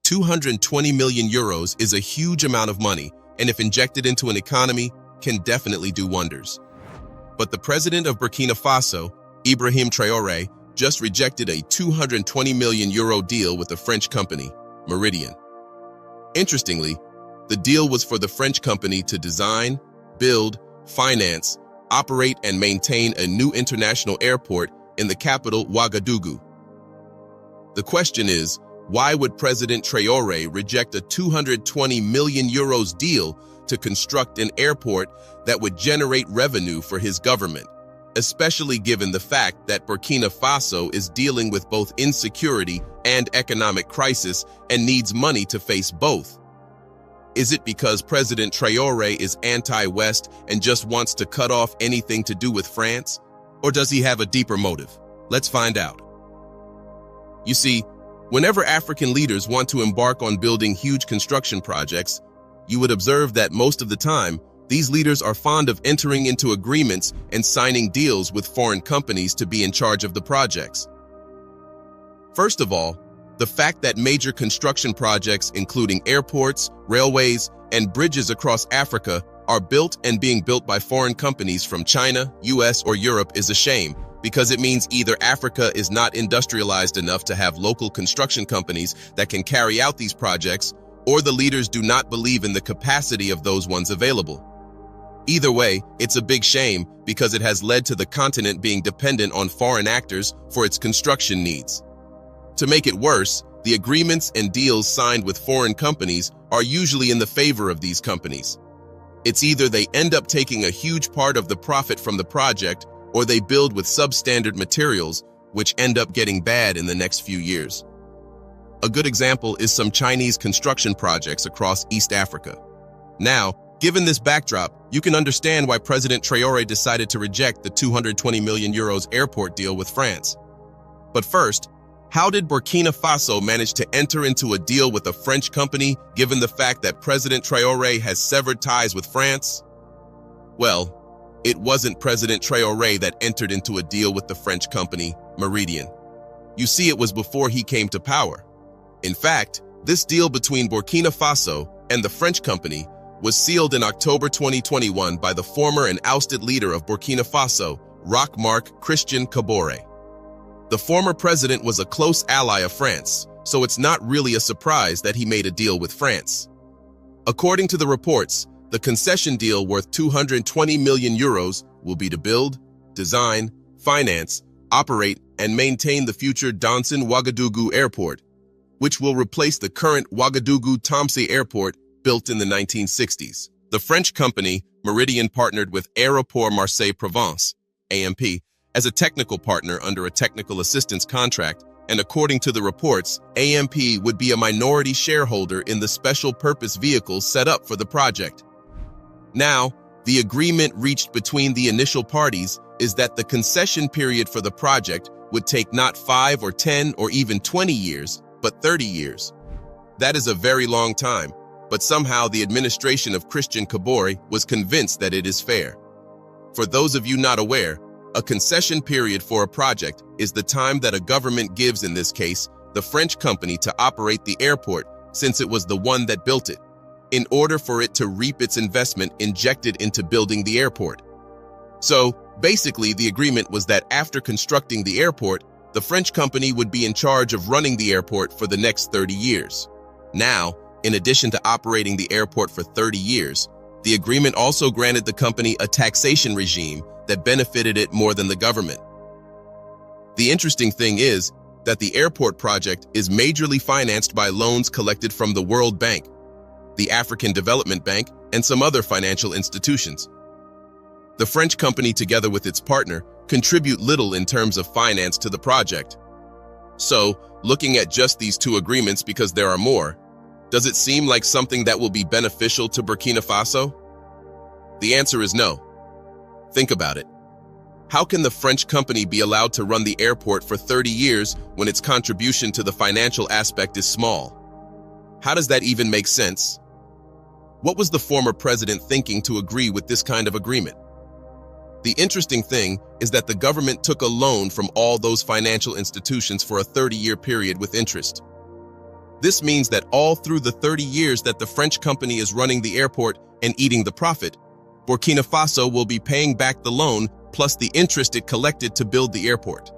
220 million euros is a huge amount of money, and if injected into an economy, can definitely do wonders. But the president of Burkina Faso, Ibrahim Traore, just rejected a 220 million euro deal with a French company, Meridian. Interestingly, the deal was for the French company to design, build, finance, operate, and maintain a new international airport in the capital, Ouagadougou. The question is, why would President Traore reject a 220 million euros deal to construct an airport that would generate revenue for his government, especially given the fact that Burkina Faso is dealing with both insecurity and economic crisis and needs money to face both? Is it because President Traore is anti-West and just wants to cut off anything to do with France? Or does he have a deeper motive? Let's find out. You see, whenever African leaders want to embark on building huge construction projects, you would observe that most of the time, these leaders are fond of entering into agreements and signing deals with foreign companies to be in charge of the projects. First of all, the fact that major construction projects, including airports, railways, and bridges across Africa, are built and being built by foreign companies from China, US, or Europe is a shame, because it means either Africa is not industrialized enough to have local construction companies that can carry out these projects, or the leaders do not believe in the capacity of those ones available. Either way, it's a big shame because it has led to the continent being dependent on foreign actors for its construction needs. To make it worse, the agreements and deals signed with foreign companies are usually in the favor of these companies. It's either they end up taking a huge part of the profit from the project, or they build with substandard materials, which end up getting bad in the next few years. A good example is some Chinese construction projects across East Africa. Now, given this backdrop, you can understand why President Traore decided to reject the 220 million euros airport deal with France. But first, how did Burkina Faso manage to enter into a deal with a French company, given the fact that President Traore has severed ties with France? Well, it wasn't President Traore that entered into a deal with the French company, Meridian. You see, it was before he came to power. In fact, this deal between Burkina Faso and the French company was sealed in October 2021 by the former and ousted leader of Burkina Faso, Roch-Marc Christian Kabore. The former president was a close ally of France, so it's not really a surprise that he made a deal with France. According to the reports, the concession deal worth 220 million euros will be to build, design, finance, operate, and maintain the future Ouagadougou Airport, which will replace the current Ouagadougou-Tamsé Airport built in the 1960s. The French company, Meridian, partnered with Aéroport Marseille-Provence, AMP, as a technical partner under a technical assistance contract, and according to the reports, AMP would be a minority shareholder in the special purpose vehicles set up for the project. Now, the agreement reached between the initial parties is that the concession period for the project would take not 5 or 10 or even 20 years, but 30 years. That is a very long time, but somehow the administration of Christian Kabore was convinced that it is fair. For those of you not aware, a concession period for a project is the time that a government gives, in this case, the French company, to operate the airport, since it was the one that built it, in order for it to reap its investment injected into building the airport. So, basically, the agreement was that after constructing the airport, the French company would be in charge of running the airport for the next 30 years. Now, in addition to operating the airport for 30 years, the agreement also granted the company a taxation regime that benefited it more than the government. The interesting thing is that the airport project is majorly financed by loans collected from the World Bank, the African Development Bank, and some other financial institutions. The French company, together with its partner, contribute little in terms of finance to the project. So, looking at just these two agreements, because there are more, does it seem like something that will be beneficial to Burkina Faso? The answer is no. Think about it. How can the French company be allowed to run the airport for 30 years when its contribution to the financial aspect is small? How does that even make sense? What was the former president thinking to agree with this kind of agreement? The interesting thing is that the government took a loan from all those financial institutions for a 30-year period with interest. This means that all through the 30 years that the French company is running the airport and eating the profit, Burkina Faso will be paying back the loan plus the interest it collected to build the airport.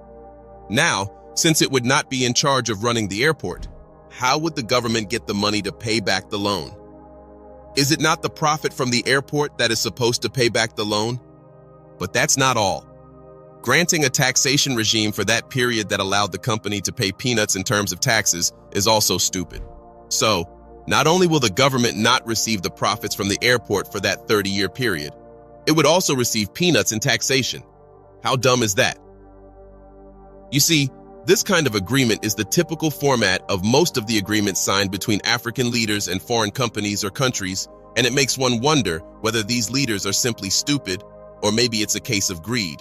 Now, since it would not be in charge of running the airport, how would the government get the money to pay back the loan? Is it not the profit from the airport that is supposed to pay back the loan? But that's not all. Granting a taxation regime for that period that allowed the company to pay peanuts in terms of taxes is also stupid. So, not only will the government not receive the profits from the airport for that 30-year period, it would also receive peanuts in taxation. How dumb is that? You see, this kind of agreement is the typical format of most of the agreements signed between African leaders and foreign companies or countries, and it makes one wonder whether these leaders are simply stupid or maybe it's a case of greed.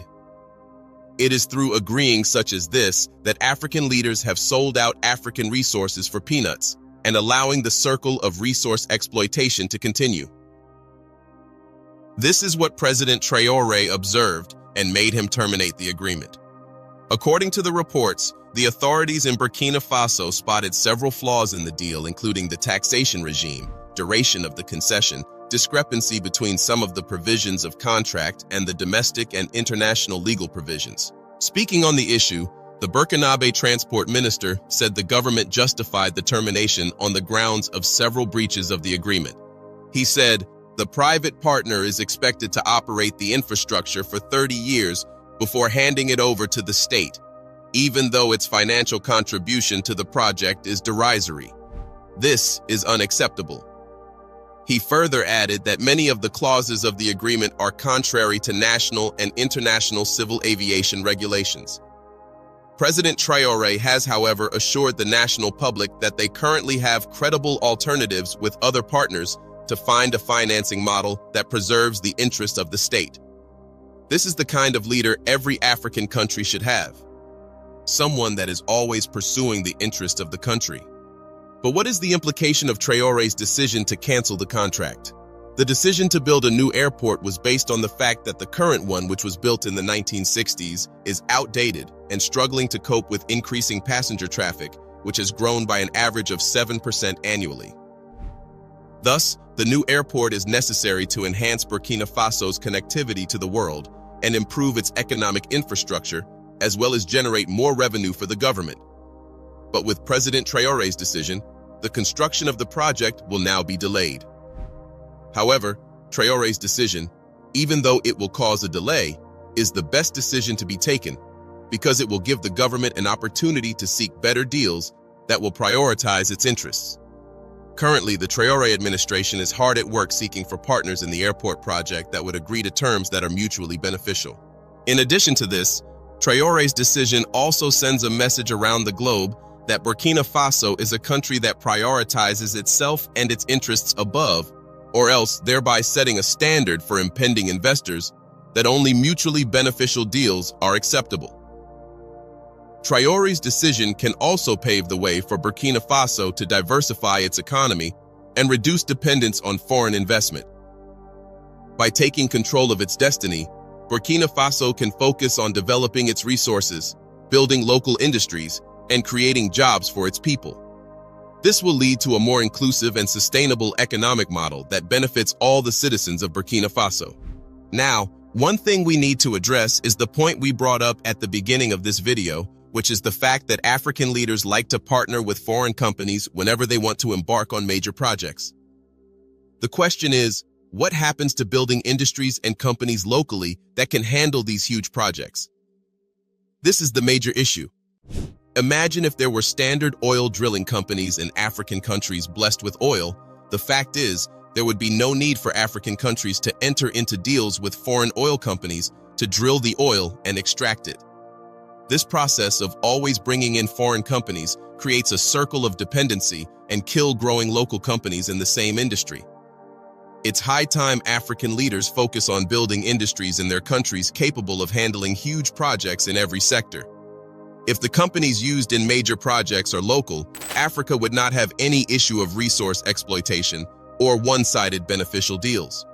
It is through agreeing such as this that African leaders have sold out African resources for peanuts and allowing the circle of resource exploitation to continue. This is what President Traore observed and made him terminate the agreement. According to the reports, the authorities in Burkina Faso spotted several flaws in the deal, including the taxation regime, duration of the concession, discrepancy between some of the provisions of contract and the domestic and international legal provisions. Speaking on the issue, the Burkinabe transport minister said the government justified the termination on the grounds of several breaches of the agreement. He said, "The private partner is expected to operate the infrastructure for 30 years before handing it over to the state, even though its financial contribution to the project is derisory. This is unacceptable." He further added that many of the clauses of the agreement are contrary to national and international civil aviation regulations. President Traore has, however, assured the national public that they currently have credible alternatives with other partners to find a financing model that preserves the interest of the state. This is the kind of leader every African country should have. Someone that is always pursuing the interest of the country. But what is the implication of Traore's decision to cancel the contract? The decision to build a new airport was based on the fact that the current one, which was built in the 1960s, is outdated and struggling to cope with increasing passenger traffic, which has grown by an average of 7% annually. Thus, the new airport is necessary to enhance Burkina Faso's connectivity to the world and improve its economic infrastructure, as well as generate more revenue for the government. But with President Traore's decision, the construction of the project will now be delayed. However, Traore's decision, even though it will cause a delay, is the best decision to be taken because it will give the government an opportunity to seek better deals that will prioritize its interests. Currently, the Traore administration is hard at work seeking for partners in the airport project that would agree to terms that are mutually beneficial. In addition to this, Traore's decision also sends a message around the globe that Burkina Faso is a country that prioritizes itself and its interests above, or else thereby setting a standard for impending investors that only mutually beneficial deals are acceptable. Traore's decision can also pave the way for Burkina Faso to diversify its economy and reduce dependence on foreign investment. By taking control of its destiny, Burkina Faso can focus on developing its resources, building local industries, and creating jobs for its people. This will lead to a more inclusive and sustainable economic model that benefits all the citizens of Burkina Faso. Now, one thing we need to address is the point we brought up at the beginning of this video, which is the fact that African leaders like to partner with foreign companies whenever they want to embark on major projects. The question is, what happens to building industries and companies locally that can handle these huge projects? This is the major issue. Imagine if there were standard oil drilling companies in African countries blessed with oil. The fact is, there would be no need for African countries to enter into deals with foreign oil companies to drill the oil and extract it. This process of always bringing in foreign companies creates a circle of dependency and kills growing local companies in the same industry. It's high time African leaders focus on building industries in their countries capable of handling huge projects in every sector. If the companies used in major projects are local, Africa would not have any issue of resource exploitation or one-sided beneficial deals.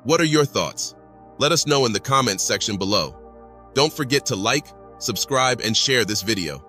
What are your thoughts? Let us know in the comments section below. Don't forget to like, subscribe, and share this video.